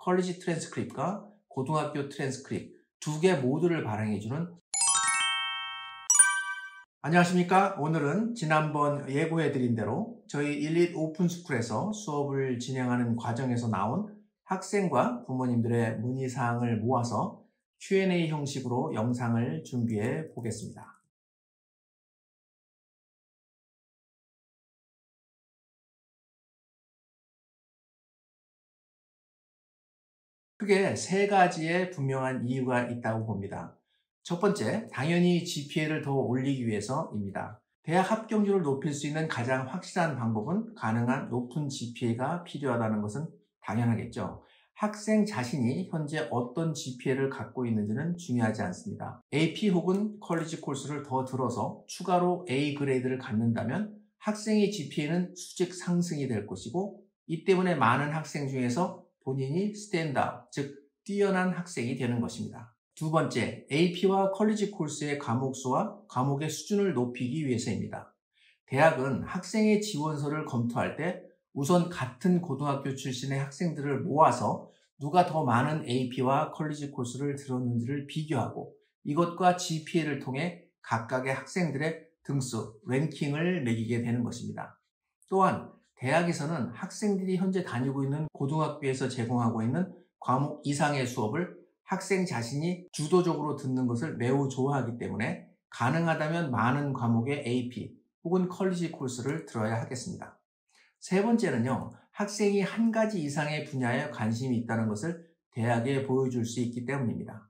컬리지 트랜스크립트과 고등학교 트랜스크립트 두 개 모두를 발행해주는 안녕하십니까. 오늘은 지난번 예고해드린 대로 저희 일릿 오픈스쿨에서 수업을 진행하는 과정에서 나온 학생과 부모님들의 문의사항을 모아서 Q&A 형식으로 영상을 준비해 보겠습니다. 크게 세 가지의 분명한 이유가 있다고 봅니다. 첫 번째, 당연히 GPA를 더 올리기 위해서입니다. 대학 합격률을 높일 수 있는 가장 확실한 방법은 가능한 높은 GPA가 필요하다는 것은 당연하겠죠. 학생 자신이 현재 어떤 GPA를 갖고 있는지는 중요하지 않습니다. AP 혹은 컬리지 코र्스를 더 들어서 추가로 A 그레이드를 갖는다면 학생의 GPA는 수직 상승이 될 것이고, 이 때문에 많은 학생 중에서 본인이 스탠드아웃, 즉 뛰어난 학생이 되는 것입니다. 두 번째, AP와 컬리지 코र्스의 과목 수와 과목의 수준을 높이기 위해서입니다. 대학은 학생의 지원서를 검토할 때 우선 같은 고등학교 출신의 학생들을 모아서 누가 더 많은 AP와 컬리지 코र्스를 들었는지를 비교하고 이것과 GPA를 통해 각각의 학생들의 등수, 랭킹을 매기게 되는 것입니다. 또한 대학에서는 학생들이 현재 다니고 있는 고등학교에서 제공하고 있는 과목 이상의 수업을 학생 자신이 주도적으로 듣는 것을 매우 좋아하기 때문에 가능하다면 많은 과목의 AP 혹은 컬리지 코र्스를 들어야 하겠습니다. 세 번째는요, 학생이 한 가지 이상의 분야에 관심이 있다는 것을 대학에 보여줄 수 있기 때문입니다.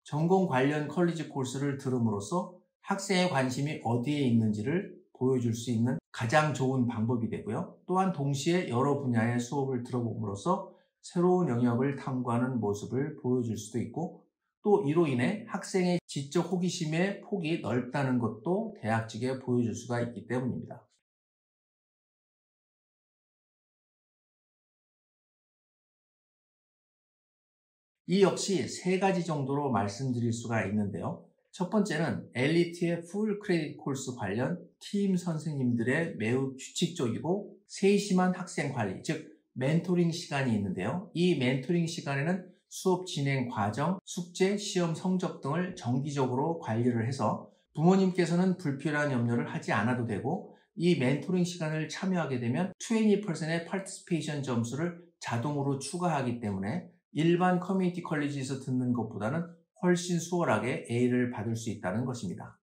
전공 관련 컬리지 코र्스를 들음으로써 학생의 관심이 어디에 있는지를 보여줄 수 있는 가장 좋은 방법이 되고요. 또한 동시에 여러 분야의 수업을 들어봄으로써 새로운 영역을 탐구하는 모습을 보여줄 수도 있고, 또 이로 인해 학생의 지적 호기심의 폭이 넓다는 것도 대학 측에 보여줄 수가 있기 때문입니다. 이 역시 세 가지 정도로 말씀드릴 수가 있는데요. 첫 번째는 엘리트의 풀 크레딧 코र्스 관련 팀 선생님들의 매우 규칙적이고 세심한 학생 관리, 즉 멘토링 시간이 있는데요. 이 멘토링 시간에는 수업 진행 과정, 숙제, 시험 성적 등을 정기적으로 관리를 해서 부모님께서는 불필요한 염려를 하지 않아도 되고, 이 멘토링 시간을 참여하게 되면 20%의 파티시페이션 점수를 자동으로 추가하기 때문에 일반 커뮤니티 컬리지에서 듣는 것보다는 훨씬 수월하게 A를 받을 수 있다는 것입니다.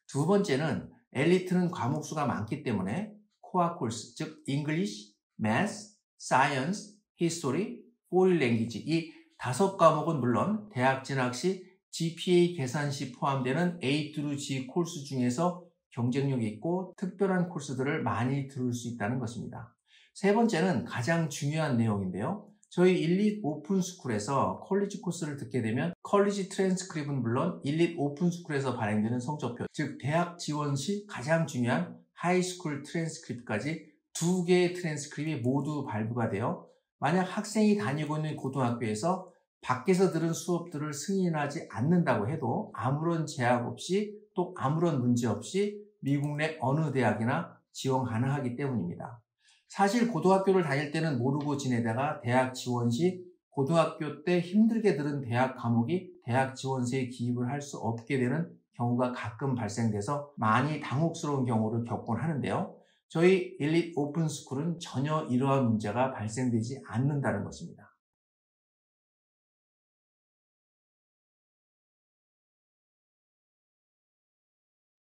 두 번째는 엘리트는 과목 수가 많기 때문에 코어 코र्스, 즉 English, Math, Science, History, Foreign Language 이 5과목은 물론 대학 진학 시 GPA 계산 시 포함되는 A through G 코र्스 중에서 경쟁력이 있고 특별한 코र्스들을 많이 들을 수 있다는 것입니다. 세 번째는 가장 중요한 내용인데요. 저희 일릿 오픈스쿨에서 컬리지 코스를 듣게 되면 컬리지 트랜스크립트는 물론 일릿 오픈스쿨에서 발행되는 성적표, 즉 대학 지원 시 가장 중요한 하이스쿨 트랜스크립트까지 두 개의 트랜스크립트이 모두 발부가 되어 만약 학생이 다니고 있는 고등학교에서 밖에서 들은 수업들을 승인하지 않는다고 해도 아무런 제약 없이 또 아무런 문제 없이 미국 내 어느 대학이나 지원 가능하기 때문입니다. 사실 고등학교를 다닐 때는 모르고 지내다가 대학 지원 시 고등학교 때 힘들게 들은 대학 과목이 대학 지원서에 기입을 할 수 없게 되는 경우가 가끔 발생돼서 많이 당혹스러운 경우를 겪곤 하는데요. 저희 일릿 오픈스쿨은 전혀 이러한 문제가 발생되지 않는다는 것입니다.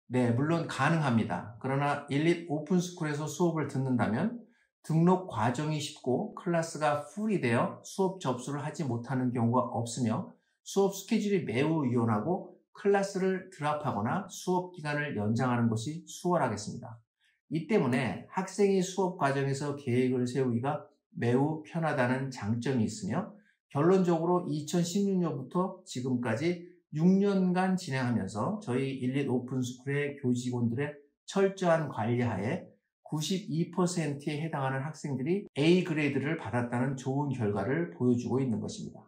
네, 물론 가능합니다. 그러나 일릿 오픈스쿨에서 수업을 듣는다면 등록 과정이 쉽고 클래스가 풀이 되어 수업 접수를 하지 못하는 경우가 없으며 수업 스케줄이 매우 유연하고 클래스를 드랍하거나 수업 기간을 연장하는 것이 수월하겠습니다. 이 때문에 학생이 수업 과정에서 계획을 세우기가 매우 편하다는 장점이 있으며 결론적으로 2016년부터 지금까지 6년간 진행하면서 저희 일릿 오픈스쿨의 교직원들의 철저한 관리하에 92%에 해당하는 학생들이 A 그레이드를 받았다는 좋은 결과를 보여주고 있는 것입니다.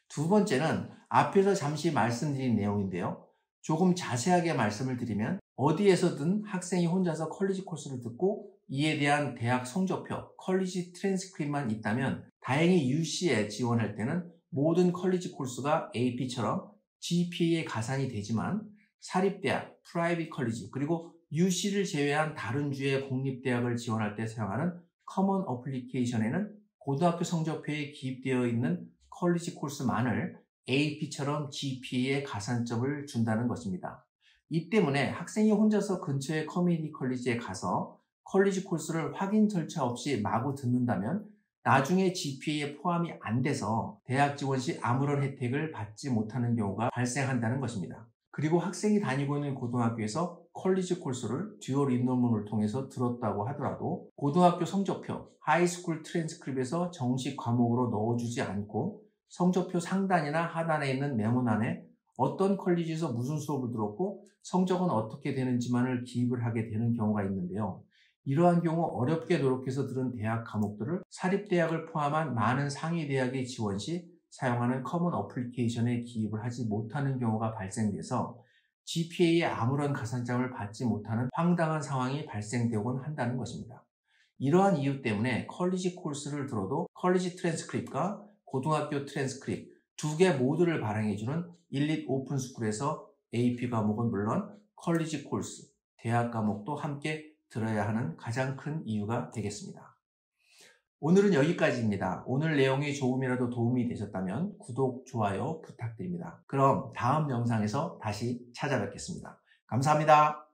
두 번째는 앞에서 잠시 말씀드린 내용인데요. 조금 자세하게 말씀을 드리면 어디에서든 학생이 혼자서 컬리지 코스를 듣고 이에 대한 대학 성적표, 컬리지 트랜스크립트만 있다면 다행히 UC에 지원할 때는 모든 컬리지 코र्스가 AP처럼 GPA에 가산이 되지만 사립대학, 프라이빗 컬리지, 그리고 UC를 제외한 다른 주의 공립대학을 지원할 때 사용하는 커먼 어플리케이션에는 고등학교 성적표에 기입되어 있는 컬리지 코र्스만을 AP처럼 GPA에 가산점을 준다는 것입니다. 이 때문에 학생이 혼자서 근처의 커뮤니티 컬리지에 가서 컬리지 코र्스를 확인 절차 없이 마구 듣는다면 나중에 GPA에 포함이 안 돼서 대학 지원 시 아무런 혜택을 받지 못하는 경우가 발생한다는 것입니다. 그리고 학생이 다니고 있는 고등학교에서 컬리지 코र्스를 듀얼 인논문을 통해서 들었다고 하더라도 고등학교 성적표, 하이스쿨 트랜스크립트에서 정식 과목으로 넣어주지 않고 성적표 상단이나 하단에 있는 메모란에 어떤 컬리지에서 무슨 수업을 들었고 성적은 어떻게 되는지만을 기입을 하게 되는 경우가 있는데요. 이러한 경우 어렵게 노력해서 들은 대학 과목들을 사립대학을 포함한 많은 상위대학의 지원 시 사용하는 커먼 어플리케이션에 기입을 하지 못하는 경우가 발생돼서 GPA에 아무런 가산점을 받지 못하는 황당한 상황이 발생되곤 한다는 것입니다. 이러한 이유 때문에 컬리지 코र्스를 들어도 컬리지 트랜스크립트가 고등학교 트랜스크립트 두 개 모두를 발행해주는 일릿 오픈스쿨에서 AP 과목은 물론 컬리지 코र्스, 대학 과목도 함께 들어야 하는 가장 큰 이유가 되겠습니다. 오늘은 여기까지입니다. 오늘 내용이 조금이라도 도움이 되셨다면 구독, 좋아요 부탁드립니다. 그럼 다음 영상에서 다시 찾아뵙겠습니다. 감사합니다.